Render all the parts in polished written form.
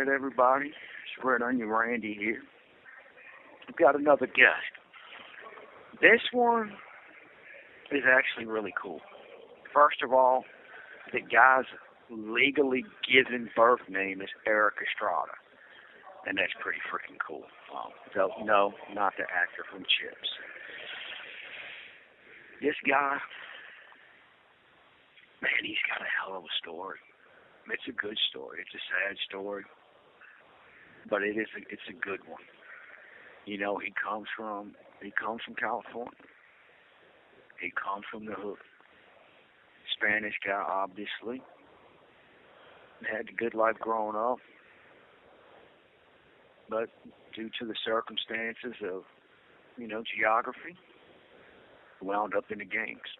Alright, everybody. It's Red Onion Randy here. We've got another guest. This one is actually really cool. First of all, the guy's legally given birth name is Erick Estrada. And that's pretty freaking cool. No, not the actor from Chips. This guy, man, he's got a hell of a story. It's a good story. It's a sad story, but it's a good one. You know, he comes from California. He comes from the hood. Spanish guy, obviously. Had a good life growing up, but due to the circumstances of, geography, wound up in the gangs.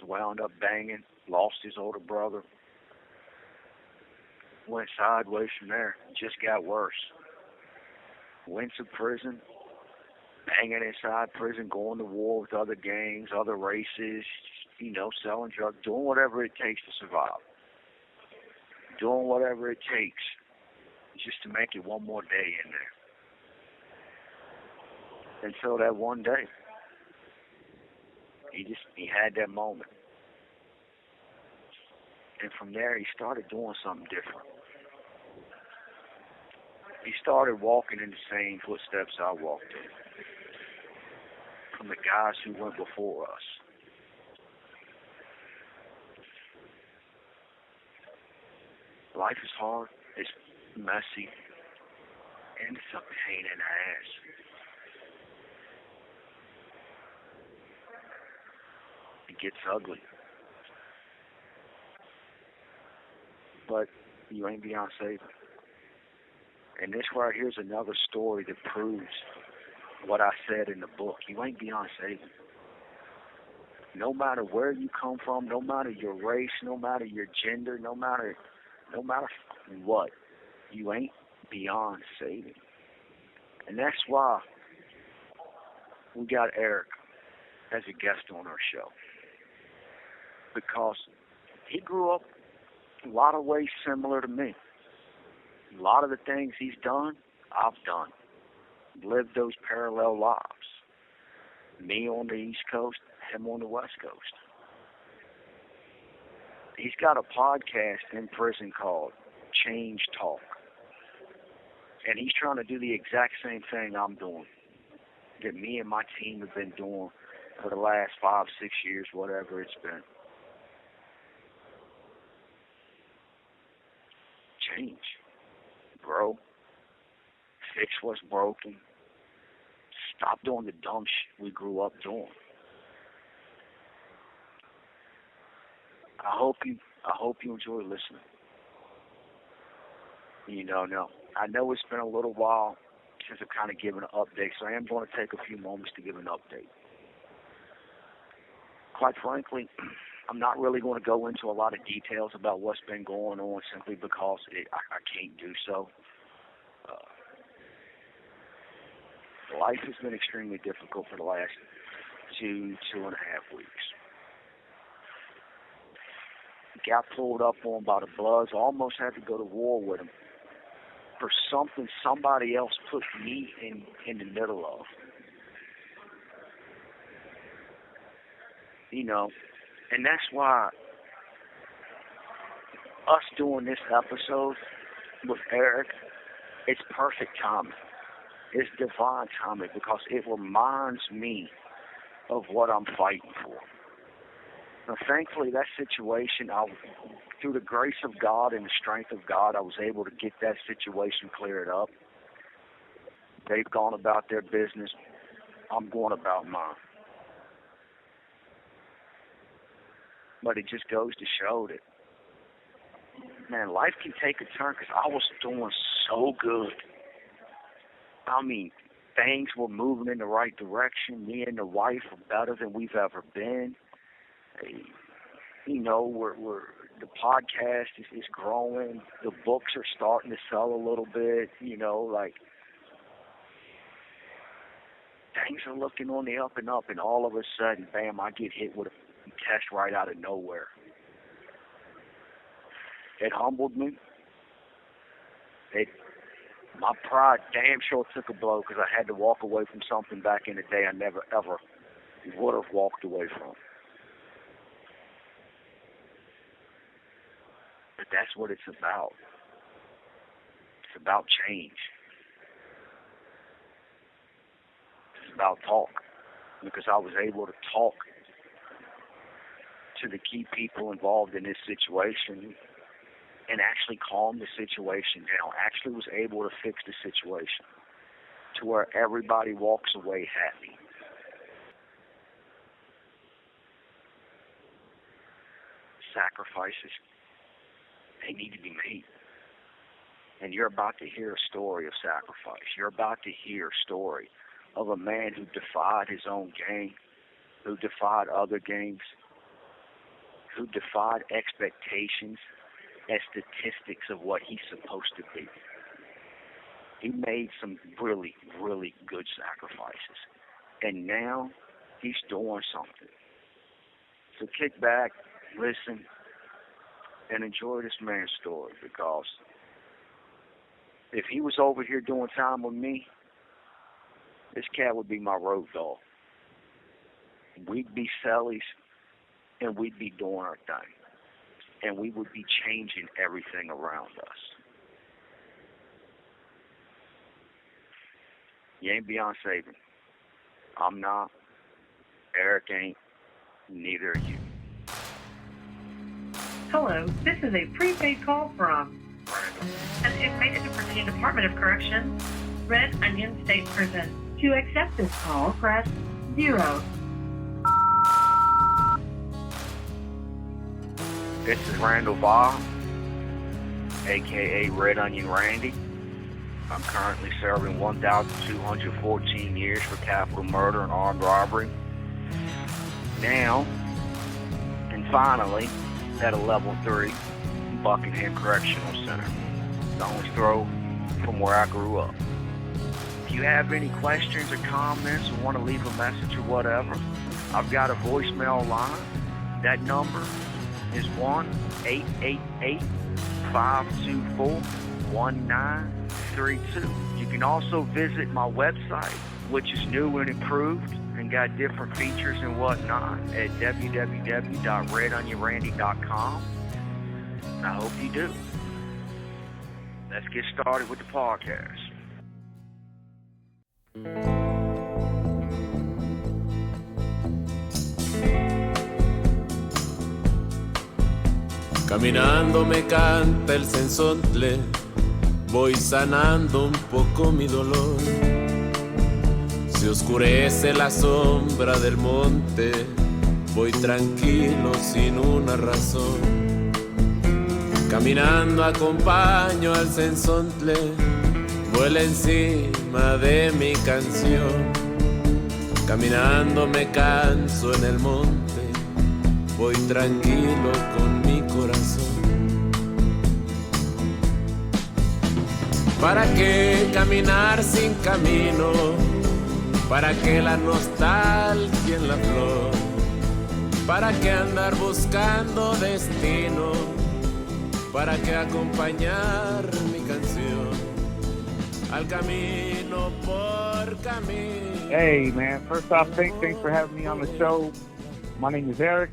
Wound up banging, lost his older brother. Went sideways from there, just got worse. Went to prison, banging inside prison, going to war with other gangs, other races, selling drugs, doing whatever it takes to survive. Doing whatever it takes just to make it one more day in there. Until that one day, he had that moment. And from there, he started doing something different. He started walking in the same footsteps I walked in. From the guys who went before us. Life is hard, it's messy, and it's a pain in the ass. It gets ugly. But you ain't beyond saving. And this right here is another story that proves what I said in the book. You ain't beyond saving. No matter where you come from, no matter your race, no matter your gender, no matter what, you ain't beyond saving. And that's why we got Erick as a guest on our show. Because he grew up a lot of ways similar to me. A lot of the things he's done, I've done. Lived those parallel lives. Me on the East Coast, him on the West Coast. He's got a podcast in prison called Change Talk. And he's trying to do the exact same thing I'm doing. That me and my team have been doing for the last 5, 6 years, whatever it's been. Change. Bro. Fix what's broken. Stop doing the dumb shit we grew up doing. I hope you enjoy listening. I know it's been a little while since I've kind of given an update, so I am going to take a few moments to give an update. Quite frankly, I'm not really going to go into a lot of details about what's been going on simply because I can't do so. Life has been extremely difficult for the last 2.5 weeks. Got pulled up on by the Bloods. Almost had to go to war with them for something somebody else put me in the middle of. And that's why us doing this episode with Erick, it's perfect timing. It's divine timing because it reminds me of what I'm fighting for. Now, thankfully, that situation, through the grace of God and the strength of God, I was able to get that situation cleared up. They've gone about their business. I'm going about mine. But it just goes to show that, man, life can take a turn because I was doing so good. I mean, things were moving in the right direction. Me and the wife are better than we've ever been. We're the podcast is growing. The books are starting to sell a little bit. Things are looking on the up, and all of a sudden, bam, I get hit with a test right out of nowhere. It humbled me. My pride damn sure took a blow because I had to walk away from something back in the day I never, ever would have walked away from. But that's what it's about. It's about change. It's about talk. Because I was able to talk to the key people involved in this situation and actually calm the situation down. Actually was able to fix the situation to where everybody walks away happy. Sacrifices, they need to be made. And you're about to hear a story of sacrifice. You're about to hear a story of a man who defied his own gang, who defied other gangs, who defied expectations and statistics of what he's supposed to be. He made some really, really good sacrifices. And now he's doing something. So kick back, listen, and enjoy this man's story, because if he was over here doing time with me, this cat would be my road dog. We'd be cellies, and we'd be doing our thing. And we would be changing everything around us. You ain't beyond saving. I'm not. Erick ain't. Neither are you. Hello, this is a prepaid call from an inmate in the Virginia Department of Corrections, Red Onion State Prison. To accept this call, press 0. This is Randall Via, a.k.a. Red Onion Randy. I'm currently serving 1,214 years for capital murder and armed robbery. Now, and finally, at a level 3 Buckingham Correctional Center. Stone's throw from where I grew up. If you have any questions or comments or want to leave a message or whatever, I've got a voicemail line. That number is 1-888-524-1932. You can also visit my website, which is new and improved and got different features and whatnot, at www.redonionrandy.com. I hope you do. Let's get started with the podcast. Caminando me canta el sensontle, voy sanando un poco mi dolor. Se oscurece la sombra del monte, voy tranquilo sin una razón. Caminando acompaño al sensontle, vuela encima de mi canción. Caminando me canso en el monte, voy tranquilo con mi corazón. ¿Para qué caminar sin camino? ¿Para qué la nostalgia en la flor? ¿Para qué andar buscando destino? ¿Para qué acompañar mi canción al camino por camino? Hey man, first off, thanks for having me on the show. My name is Erick,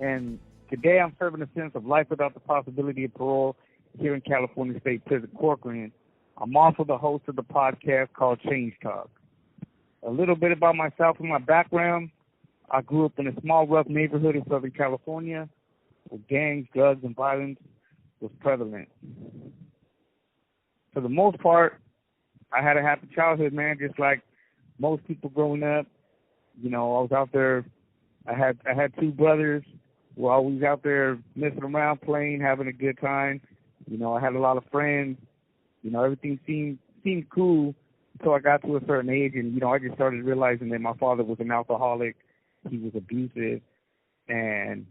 and today I'm serving a sentence of life without the possibility of parole here in California State Prison, Corcoran. I'm also the host of the podcast called Change Talk. A little bit about myself and my background. I grew up in a small, rough neighborhood in Southern California where gangs, drugs, and violence was prevalent. For the most part, I had a happy childhood, man, just like most people growing up. You know, I was out there. I had two brothers. We're always out there messing around, playing, having a good time. You know, I had a lot of friends. You know, everything seemed cool until I got to a certain age, and, you know, I just started realizing that my father was an alcoholic. He was abusive, and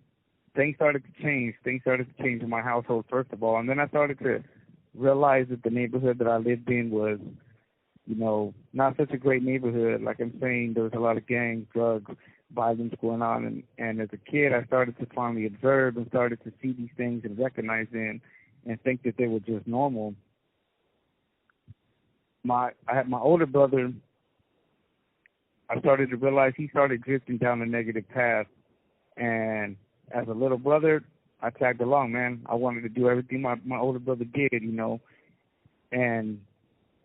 things started to change. Things started to change in my household, first of all, and then I started to realize that the neighborhood that I lived in was, you know, not such a great neighborhood. Like I'm saying, there was a lot of gangs, drugs, violence going on, and as a kid, I started to finally observe and started to see these things and recognize them and think that they were just normal. I had my older brother. I started to realize he started drifting down a negative path, and as a little brother, I tagged along. Man, I wanted to do everything my older brother did, and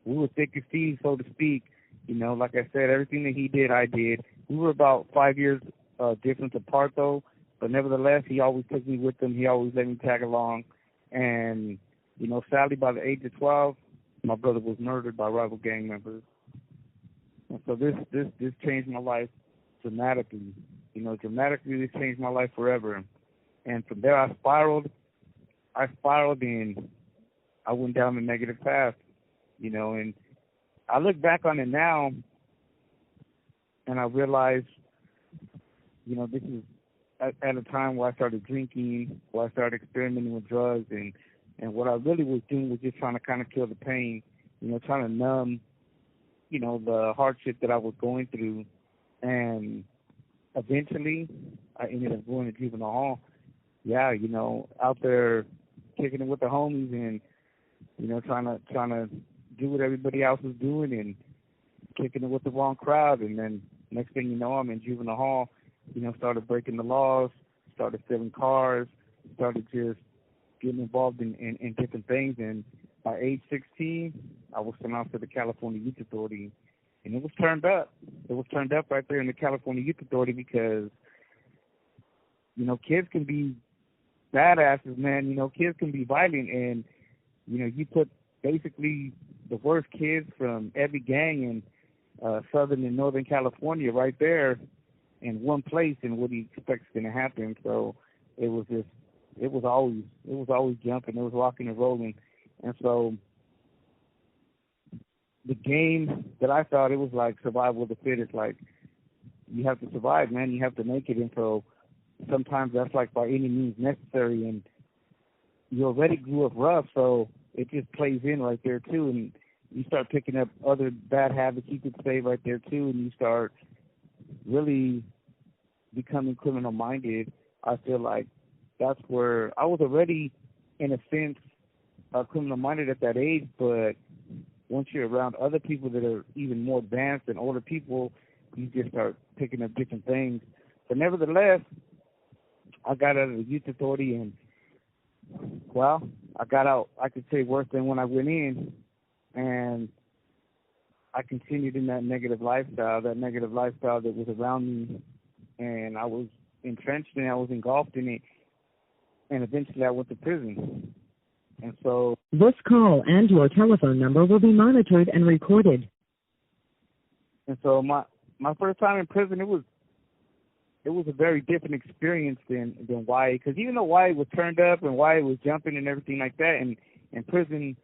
we were thick as thieves, so to speak. Like I said, everything that he did, I did. We were about 5 years difference apart, though, but nevertheless, he always took me with him. He always let me tag along, and sadly, by the age of 12, my brother was murdered by rival gang members. And so this changed my life dramatically. Dramatically, this changed my life forever. And from there, I spiraled and I went down the negative path, and I look back on it now and I realize, this is at a time where I started drinking, where I started experimenting with drugs, and what I really was doing was just trying to kind of kill the pain, trying to numb, the hardship that I was going through. And eventually I ended up going to juvenile hall. Yeah, out there kicking it with the homies and, trying to do what everybody else was doing and kicking it with the wrong crowd. And then next thing you know, I'm in juvenile hall, started breaking the laws, started stealing cars, started just getting involved in different things. And by age 16, I was sent off to the California Youth Authority. And it was turned up. It was turned up right there in the California Youth Authority because, kids can be badasses, man. Kids can be violent. And, you put basically the worst kids from every gang in Southern and Northern California right there in one place, and what do you expect is going to happen? So it was always jumping. It was rocking and rolling. And so the game that I thought, it was like survival of the fittest. Like, you have to survive, man. You have to make it. And so sometimes that's like by any means necessary. And you already grew up rough, so it just plays in right there too. And you start picking up other bad habits, you could say, right there too. And you start really becoming criminal minded. I feel like that's where I was already, in a sense, criminal minded at that age, but once you're around other people that are even more advanced and older people, you just start picking up different things. But nevertheless, I got out of the youth authority, and well, I got out, I could say, worse than when I went in, and I continued in that negative lifestyle that was around me, and I was entrenched in it, I was engulfed in it, and eventually I went to prison. And so this call and your telephone number will be monitored and recorded. And so my first time in prison, it was a very different experience than YA, because even though YA was turned up and YA was jumping and everything like that, and prison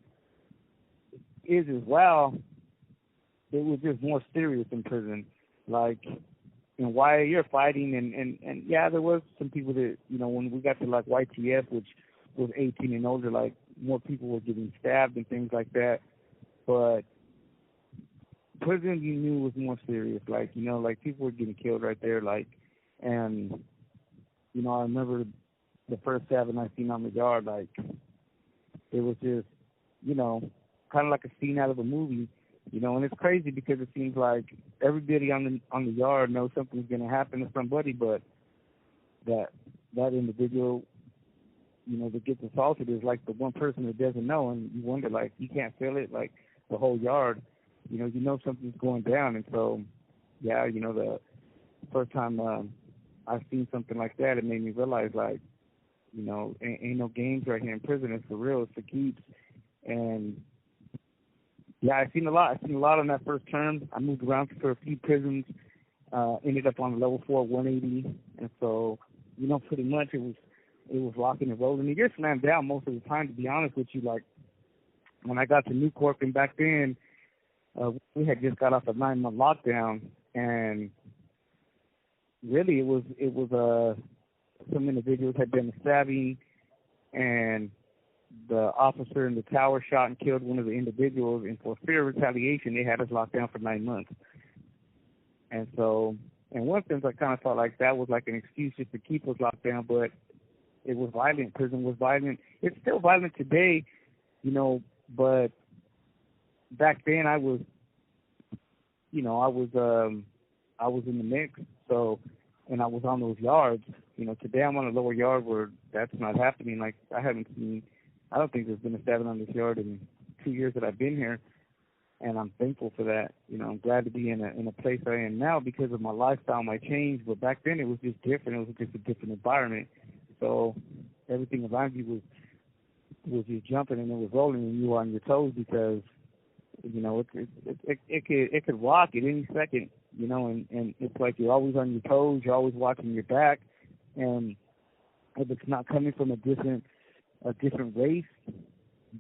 is as well, it was just more serious in prison. Like in YA, you're fighting, and yeah, there was some people that, when we got to like YTF, which was 18 and older, like more people were getting stabbed and things like that. But prison, you knew, was more serious. Like, like people were getting killed right there. Like, and, I remember the first stabbing I seen on the yard, like, it was just, kind of like a scene out of a movie, and it's crazy because it seems like everybody on the yard knows something's going to happen to somebody, but that individual, that gets assaulted is like the one person that doesn't know, and you wonder, like, you can't feel it, like the whole yard, you know something's going down. And so, yeah, the first time I seen something like that, it made me realize, like, ain't no games right here in prison. It's for real. It's for keeps. And yeah, I seen a lot on that first term. I moved around for a few prisons, ended up on level 4, 180, and so, pretty much it was rocking and rolling. And you're slammed down most of the time, to be honest with you. Like, when I got to New Corcoran back then, we had just got off a 9-month lockdown, and really it was some individuals had done a stabbing, and the officer in the tower shot and killed one of the individuals, and for fear of retaliation, they had us locked down for 9 months. And so, in one sense, I kind of felt like that was like an excuse just to keep us locked down, but it was violent. Prison was violent. It's still violent today, but back then I was, I was in the mix. So, and I was on those yards. Today I'm on a lower yard where that's not happening. Like I don't think there's been a stabbing on this yard in 2 years that I've been here, and I'm thankful for that. I'm glad to be in a place I am now because of my lifestyle, my change. But back then it was just different. It was just a different environment. So everything around you was just jumping and it was rolling, and you were on your toes because it could rock at any second. And it's like you're always on your toes. You're always watching your back, and if it's not coming from a different race,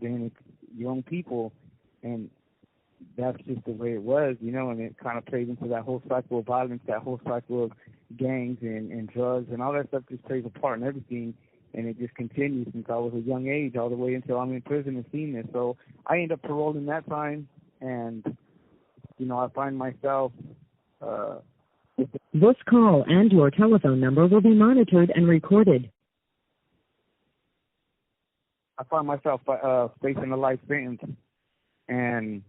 then it's your own people, and that's just the way it was, and it kind of plays into that whole cycle of violence, that whole cycle of gangs and drugs and all that stuff just plays a part in everything, and it just continues since I was a young age all the way until I'm in prison and seeing this. So I end up paroling that time, and, I find myself... This call and your telephone number will be monitored and recorded. I find myself facing a life sentence, and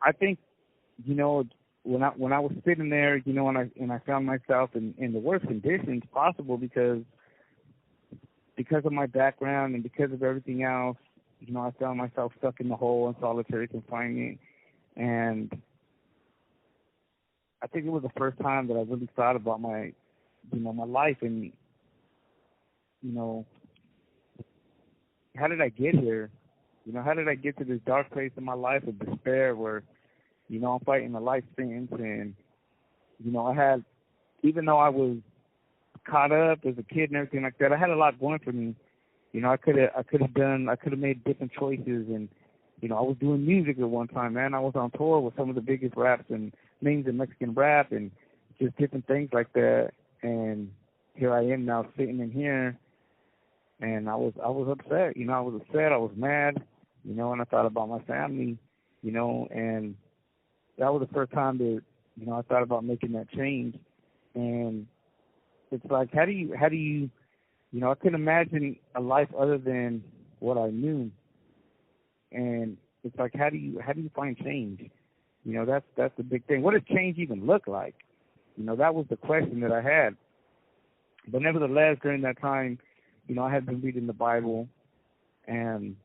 I think, when I was sitting there, and I found myself in the worst conditions possible because of my background and because of everything else, I found myself stuck in the hole in solitary confinement, and I think it was the first time that I really thought about my life and, how did I get here? How did I get to this dark place in my life of despair where, I'm fighting a life sentence and, I had, even though I was caught up as a kid and everything like that, I had a lot going for me. I could have made different choices, and, I was doing music at one time, man. I was on tour with some of the biggest raps and names in Mexican rap and just different things like that. And here I am now sitting in here, and I was upset. I was upset. I was mad. And I thought about my family. And that was the first time that I thought about making that change. And it's like, how do you I couldn't imagine a life other than what I knew. And it's like, how do you find change? That's the big thing. What does change even look like? That was the question that I had. But nevertheless, during that time, I had been reading the Bible, and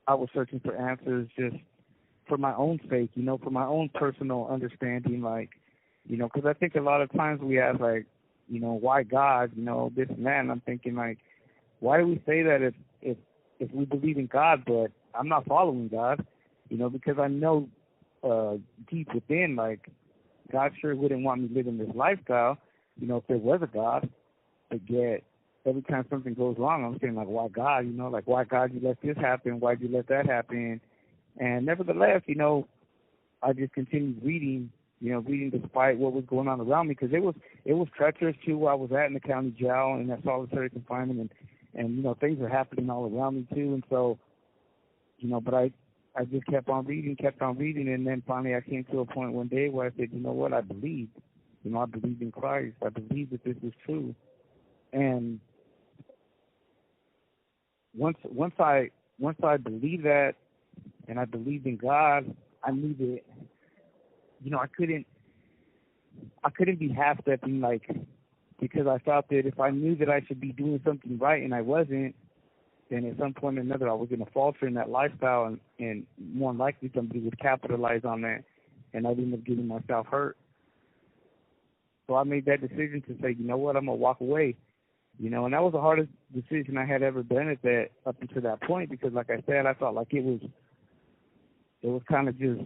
I was searching for answers just for my own sake, for my own personal understanding, because I think a lot of times we ask, why God, this and that, and I'm thinking, why do we say that if we believe in God, but I'm not following God, because I know deep within, God sure wouldn't want me living this lifestyle, if there was a God, but yet every time something goes wrong, I'm saying, why God, why God you let this happen, why'd you let that happen? And nevertheless, I just continued reading despite what was going on around me, because it was treacherous too where I was at in the county jail and that solitary confinement, and things were happening all around me too, and so, but I just kept on reading, and then finally I came to a point one day where I said, what, I believed. I believed in Christ. I believed that this was true. And once I believed that, and I believed in God, I knew that, I couldn't be half-stepping, because I thought that if I knew that I should be doing something right and I wasn't, then at some point or another I was going to falter in that lifestyle, and more than likely somebody would capitalize on that, and I'd end up getting myself hurt. So I made that decision to say, what, I'm going to walk away. And that was the hardest decision I had ever done up until that point, because like I said, I felt like it was kind of just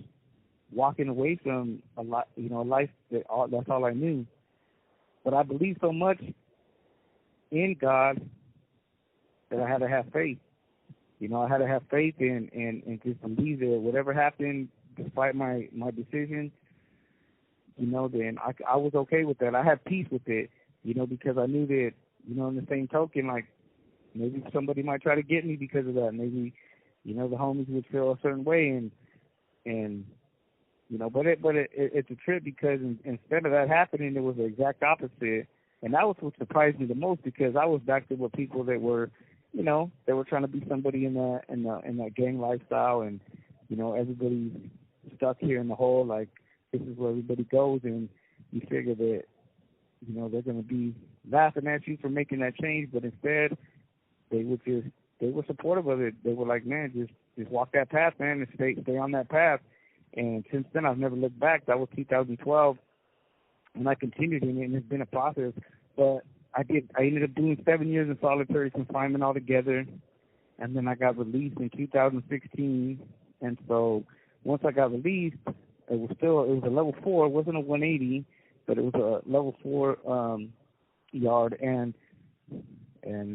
walking away from a life that's all I knew. But I believe so much in God that I had to have faith. I had to have faith and just believe that whatever happened, despite my decision, then I was okay with that. I had peace with it, because I knew that, in the same token, maybe somebody might try to get me because of that. Maybe, the homies would feel a certain way, and but it's a trip, because instead of that happening, it was the exact opposite, and that was what surprised me the most, because I was back there with people that were, they were trying to be somebody in that gang lifestyle, and everybody's stuck here in the hole, like this is where everybody goes, and you figure that, they're going to be laughing at you for making that change, but instead they were supportive of it. They were like, man, just walk that path, man, and stay on that path. And since then, I've never looked back. That was 2012, and I continued in it, and it's been a process. But I ended up doing 7 years in solitary confinement altogether, and then I got released in 2016. And so once I got released, it was a level 4. It wasn't a 180, but it was a level 4 yard. And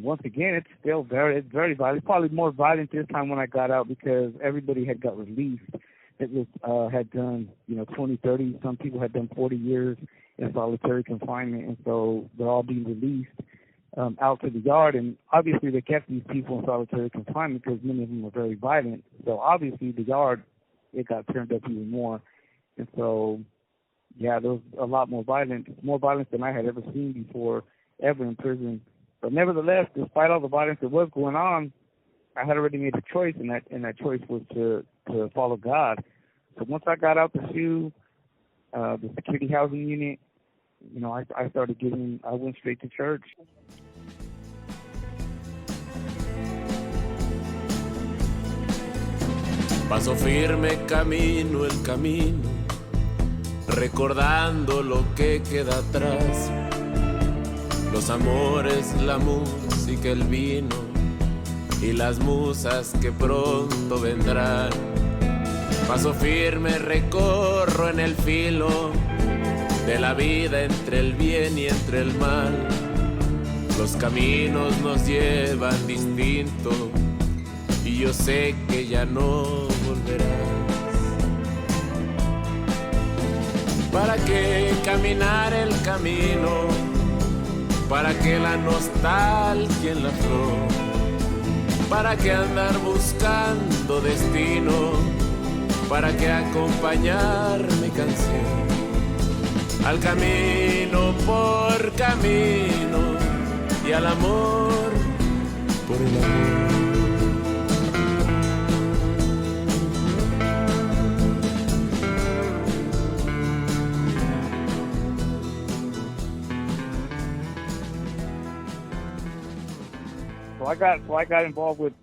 once again, it's still very violent. It's probably more violent this time when I got out because everybody had got released. It was had done 20, 30. Some people had done 40 years in solitary confinement, and so they're all being released out to the yard. And obviously, they kept these people in solitary confinement because many of them were very violent. So obviously, the yard, it got turned up even more. And so, yeah, there was a lot more violence than I had ever seen before, ever in prison. But nevertheless, despite all the violence that was going on, I had already made a choice, and that choice was to follow God. So once I got out the SHU, the security housing unit, I went straight to church. Paso firme camino el camino, recordando lo que queda atrás, los amores, la música, el vino y las musas que pronto vendrán. Paso firme recorro en el filo de la vida, entre el bien y entre el mal. Los caminos nos llevan distinto y yo sé que ya no volverás. ¿Para qué caminar el camino? ¿Para qué la nostalgia en la flor? ¿Para qué andar buscando destino? ¿Para qué acompañar mi canción? Al camino por camino y al amor por el amor. So I got involved with,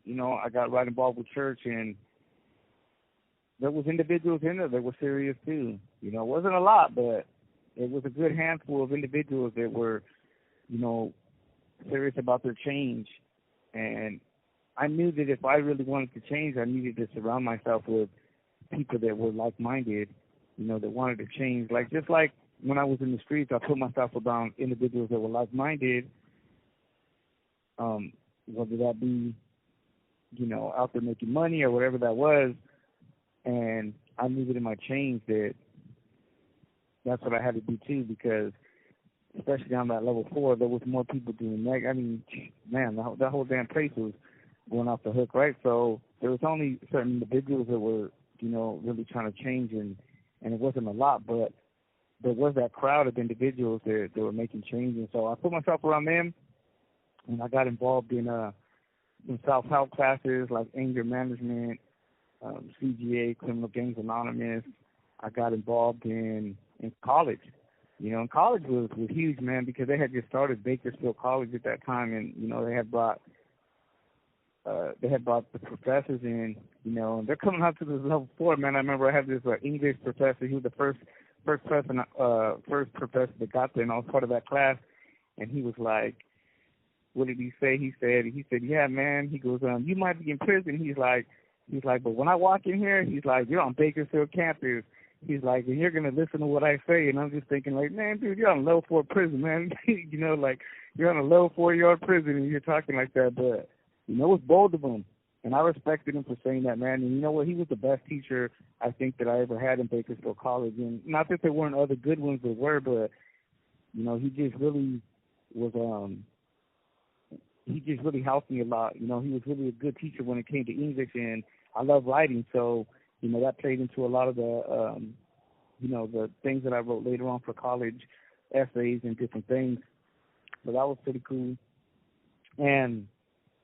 I got right involved with church, and there was individuals in there that were serious too. It wasn't a lot, but it was a good handful of individuals that were, serious about their change. And I knew that if I really wanted to change, I needed to surround myself with people that were like-minded, that wanted to change. Just like when I was in the streets, I put myself around individuals that were like-minded, whether that be, out there making money or whatever that was. And I knew that in my change that's what I had to do too, because especially on that level 4, there was more people doing that. I mean, man, that whole damn place was going off the hook, right? So there was only certain individuals that were, really trying to change, and it wasn't a lot, but there was that crowd of individuals that were making change. And so I put myself around them, and I got involved in self-help classes like anger management, CGA, Criminal Gangs Anonymous. I got involved in college. In college was huge, man, because they had just started Bakersfield College at that time, and they had brought the professors in, and they're coming up to this level 4, man. I remember I had this English professor. He was the first professor that got there, and I was part of that class. And he was like, what did he say? He said, yeah, man. He goes, you might be in prison. He's like, but when I walk in here, he's like, you're on Bakersfield campus. He's like, and you're gonna listen to what I say. And I'm just thinking, like, man, dude, you're on a level 4 prison, man. You're on a level 4 yard prison, and you're talking like that. But it was bold of him, and I respected him for saying that, man. And you know what? He was the best teacher I think that I ever had in Bakersfield College. And not that there weren't other good ones that were, but he just really was. He just really helped me a lot. He was really a good teacher when it came to English, and I love writing, so that played into a lot of the the things that I wrote later on for college, essays and different things. So that was pretty cool. And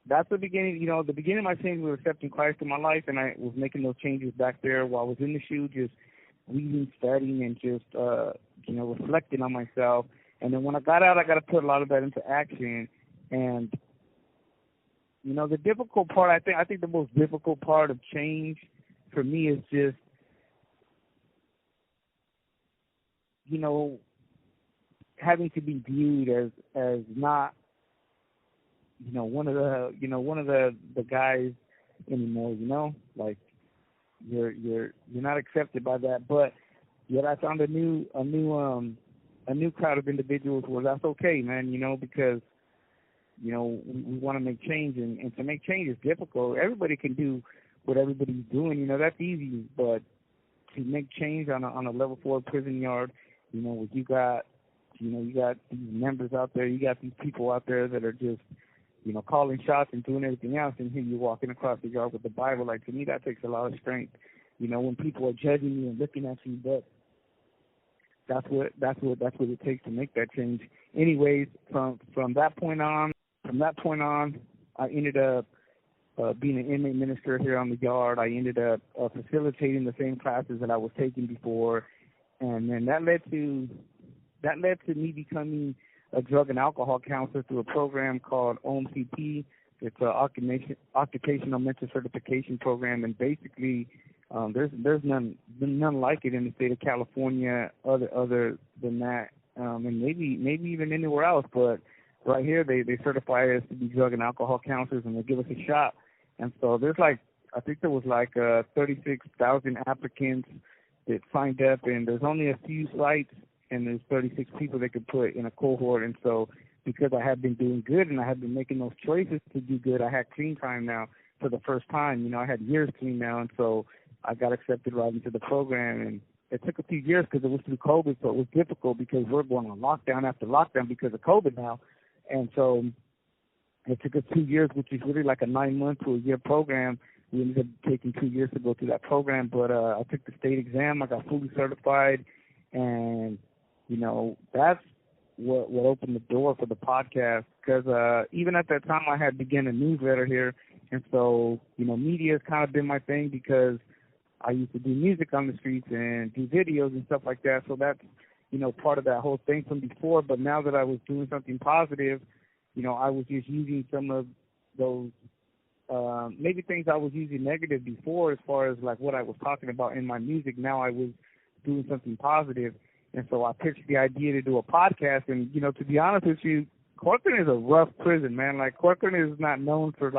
that's the beginning. You know, the beginning of my change was accepting Christ in my life, and I was making those changes back there while I was in the shoe, just reading, studying, and just reflecting on myself. And then when I got out, I got to put a lot of that into action. And the difficult part, I think the most difficult part of change for me is just having to be viewed as not one of the guys anymore, like you're not accepted by that. But yet I found a new crowd of individuals where that's okay, man, because we want to make change, and to make change is difficult. Everybody can do what everybody's doing, that's easy, but to make change on a level 4 prison yard, you got these members out there, you got these people out there that are just calling shots and doing everything else, and here you're walking across the yard with the Bible. Like, to me, that takes a lot of strength. When people are judging you and looking at you, but that's what it takes to make that change. Anyways, from that point on, I ended up being an inmate minister here on the yard. I ended up facilitating the same classes that I was taking before, and then that led to me becoming a drug and alcohol counselor through a program called OMCP. It's an occupational mental certification program, and basically there's none like it in the state of California other than that, and maybe even anywhere else. But right here they certify us to be drug and alcohol counselors, and they give us a shot. And so there was 36,000 applicants that signed up, and there's only a few sites, and there's 36 people they could put in a cohort. And so because I had been doing good and I had been making those choices to do good, I had clean time now for the first time. I had years clean now, and so I got accepted right into the program. And it took a few years because it was through COVID, so it was difficult because we're going on lockdown after lockdown because of COVID now. And so it took us 2 years, which is really like a 9-month to a year program. We ended up taking 2 years to go through that program, but I took the state exam. I got fully certified, and that's what opened the door for the podcast, because even at that time I had begun a newsletter here, and so media has kind of been my thing because I used to do music on the streets and do videos and stuff like that. So that's part of that whole thing from before. But now that I was doing something positive, I was just using some of those maybe things I was using negative before, as far as like what I was talking about in my music. Now I was doing something positive. And so I pitched the idea to do a podcast. And, to be honest with you, Corcoran is a rough prison, man. Like, Corcoran is not known for,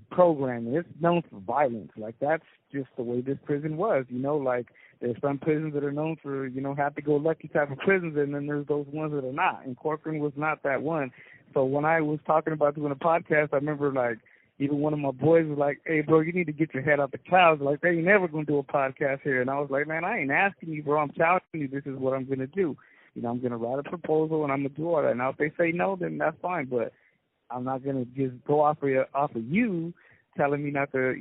programming. It's known for violence. Like, that's just the way this prison was. Like, there's some prisons that are known for, happy-go-lucky type of prisons, and then there's those ones that are not. And Corcoran was not that one. So when I was talking about doing a podcast, I remember, even one of my boys was like, "Hey, bro, you need to get your head out the clouds. Like, they ain't never going to do a podcast here." And I was like, "Man, I ain't asking you, bro. I'm telling you this is what I'm going to do. I'm going to write a proposal, and I'm going to do all that. Now, if they say no, then that's fine. But I'm not going to just go off of you telling me not to,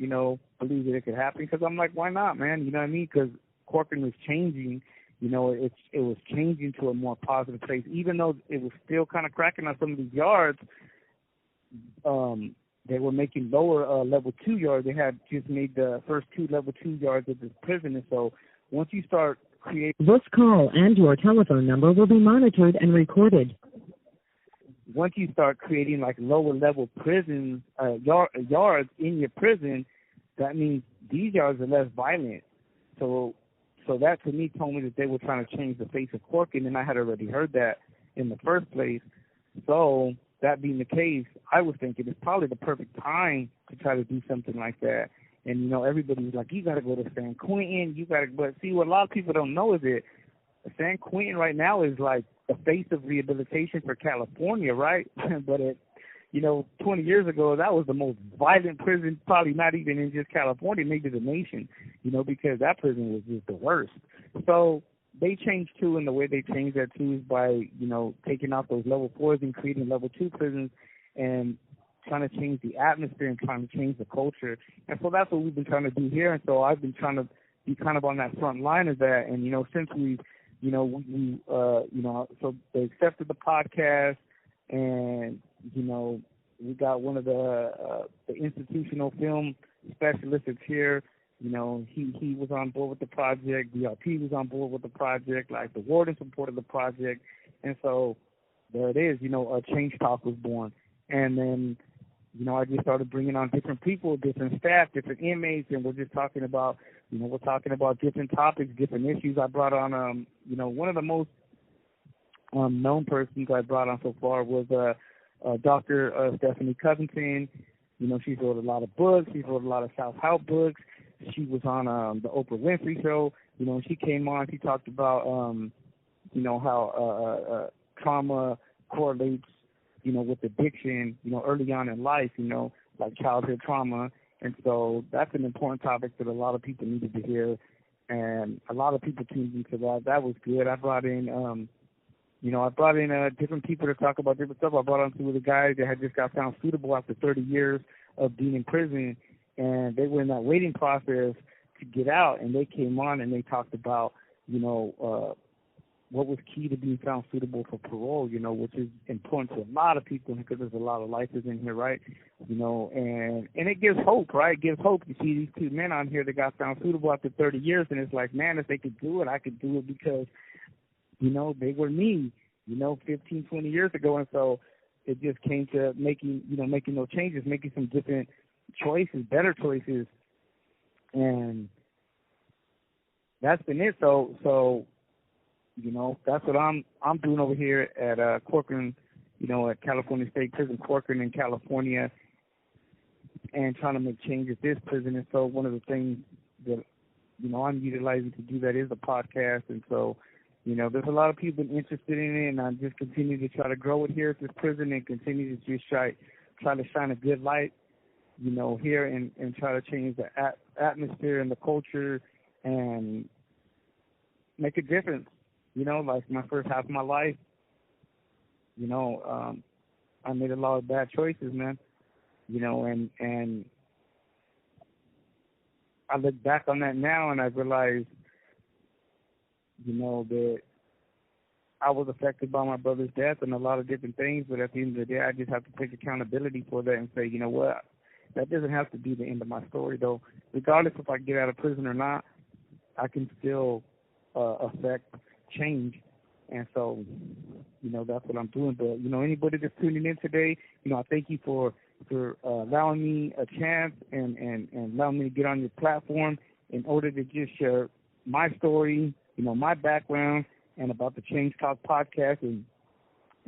believe that it could happen." Because I'm like, why not, man? You know what I mean? Because Corcoran was changing. It was changing to a more positive place. Even though it was still kind of cracking on some of these yards, they were making lower level 2 yards. They had just made the first 2 level 2 yards of this prison. And so once you start creating... This call and your telephone number will be monitored and recorded. Once you start creating lower level prisons, yards in your prison, that means these yards are less violent. So that to me told me that they were trying to change the face of Corcoran, and I had already heard that in the first place. So that being the case, I was thinking it's probably the perfect time to try to do something like that. And, everybody's like, you got to go to San Quentin. But see, what a lot of people don't know is that San Quentin right now is like the face of rehabilitation for California, right? But 20 years ago, that was the most violent prison, probably not even in just California, maybe the nation, because that prison was just the worst. So they changed too, and the way they changed that too is by, taking out those level 4s and creating level 2 prisons and trying to change the atmosphere and trying to change the culture. And so that's what we've been trying to do here. And so I've been trying to be kind of on that front line of that. And, since we so they accepted the podcast, and, We got one of the institutional film specialists that's here. You know, he was on board with the project. DRP was on board with the project. Like, the warden supported the project. And so there it is. You know, a Change Talk was born. And then, you know, I just started bringing on different people, different staff, different inmates, and we're just talking about, you know, we're talking about different topics, different issues. I brought on, you know, one of the most known persons I brought on so far was Dr. Stephanie Covington. You know, she wrote a lot of books. She wrote a lot of self-help books. She was on the Oprah Winfrey Show. You know, when she came on, she talked about, you know, how trauma correlates, you know, with addiction, you know, early on in life, you know, like childhood trauma. And so that's an important topic that a lot of people needed to hear. And a lot of people tuned into that. That was good. I brought in, you know, different people to talk about different stuff. I brought on two of the guys that had just got found suitable after 30 years of being in prison. And they were in that waiting process to get out. And they came on and they talked about, you know, what was key to being found suitable for parole, you know, which is important to a lot of people because there's a lot of lifers in here, right? You know, and it gives hope, right? It gives hope. You see these two men on here that got found suitable after 30 years, and it's like, man, if they could do it, I could do it because, you know, they were me, you know, 15, 20 years ago. And so it just came to making those changes, making some different choices, better choices. And that's been it. So, you know, that's what I'm doing over here at Corcoran, you know, at California State Prison, Corcoran in California, and trying to make change at this prison. And so one of the things that, you know, I'm utilizing to do that is a podcast. And so, you know, there's a lot of people interested in it, and I just continue to try to grow it here at this prison and continue to just try to shine a good light, you know, here and try to change the atmosphere and the culture and make a difference. You know, like my first half of my life, you know, I made a lot of bad choices, man. You know, and I look back on that now and I realize, you know, that I was affected by my brother's death and a lot of different things, but at the end of the day, I just have to take accountability for that and say, you know what, that doesn't have to be the end of my story, though. Regardless if I get out of prison or not, I can still affect change. And so, you know, that's what I'm doing. But, you know, anybody that's tuning in today, you know, I thank you for allowing me a chance and allowing me to get on your platform in order to just share my story, you know, my background, and about the Change Talk podcast. And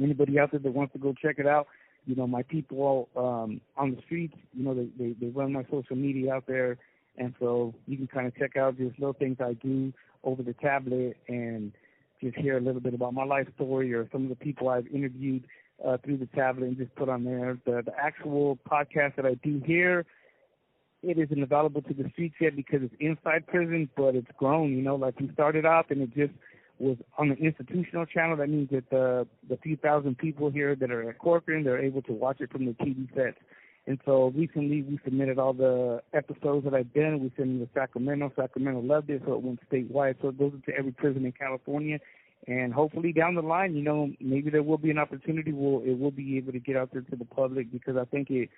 anybody out there that wants to go check it out, you know, my people on the streets, you know, they run my social media out there. And so you can kind of check out just little things I do over the tablet and just hear a little bit about my life story or some of the people I've interviewed through the tablet and just put on there. The actual podcast that I do here, it isn't available to the streets yet because it's inside prison, but it's grown, you know, like we started off and it just was on the institutional channel. That means that the few thousand people here that are at Corcoran, they're able to watch it from the TV sets. And so recently we submitted all the episodes that I've done. We sent them to Sacramento. Sacramento loved it, so it went statewide. So it goes into every prison in California. And hopefully down the line, you know, maybe there will be an opportunity where it will be able to get out there to the public because I think it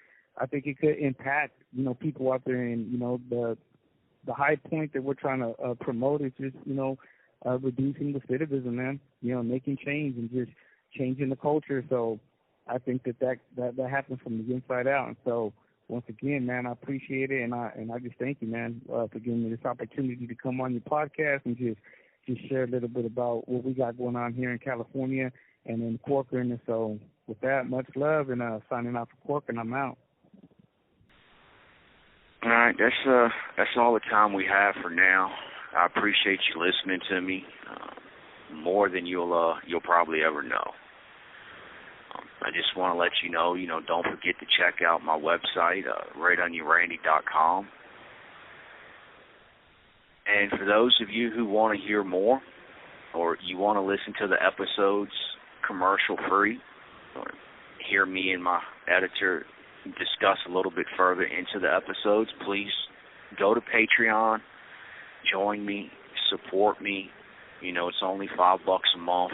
could impact, you know, people out there. And, you know, the high point that we're trying to promote is just, you know, reducing recidivism, man, you know, making change and just changing the culture. So I think that happens from the inside out. And so once again, man, I appreciate it. And I just thank you, man, for giving me this opportunity to come on your podcast and just share a little bit about what we got going on here in California and in Corcoran. And so with that, much love, and signing out for Corcoran, I'm out. All right, that's all the time we have for now. I appreciate you listening to me more than you'll probably ever know. I just want to let you know, don't forget to check out my website, RightOnYouRandy.com. And for those of you who want to hear more, or you want to listen to the episodes commercial-free, or hear me and my editor discuss a little bit further into the episodes, please go to Patreon, join me, support me. It's only $5 a month.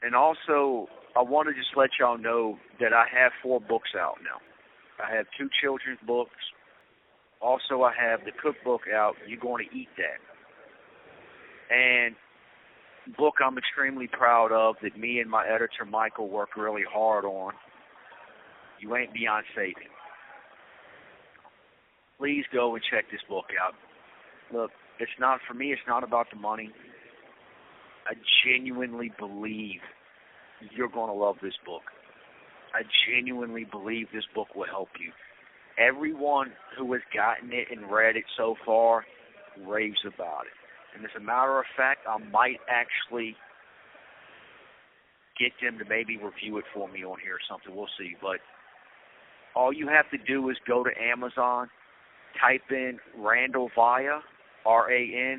And also, I want to just let y'all know that I have 4 books out now. I have 2 children's books. Also, I have the cookbook out, You're Going to Eat That. And book I'm extremely proud of that me and my editor, Michael, worked really hard on. You Ain't Beyond Saving. Please go and check this book out. Look, it's not, for me, it's not about the money. I genuinely believe you're going to love this book. I genuinely believe this book will help you. Everyone who has gotten it and read it so far raves about it. And as a matter of fact, I might actually get them to maybe review it for me on here or something. We'll see. But all you have to do is go to Amazon, type in Randall Via, Randall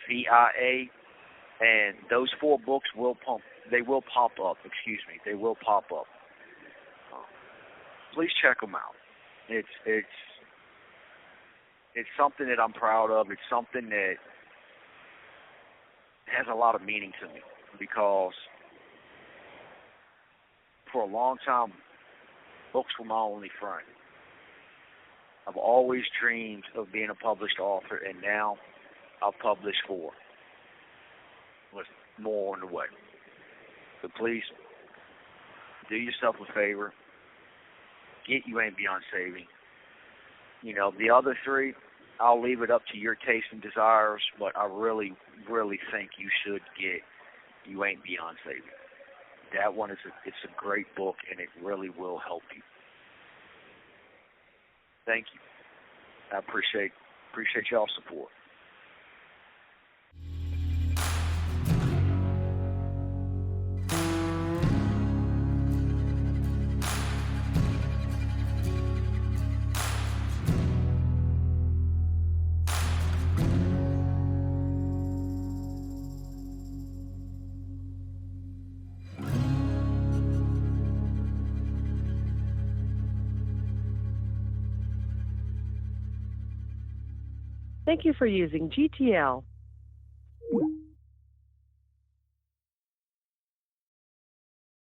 Via, and those 4 books will pop up. They will pop up. Please check them out. It's something that I'm proud of. It's something that has a lot of meaning to me because for a long time, books were my only friend. I've always dreamed of being a published author, and now I've published 4. With more on the way. So please, do yourself a favor. Get You Ain't Beyond Saving. You know, the other 3, I'll leave it up to your taste and desires, but I really, really think you should get You Ain't Beyond Saving. That one it's a great book, and it really will help you. Thank you. I appreciate y'all's support. Thank you for using GTL.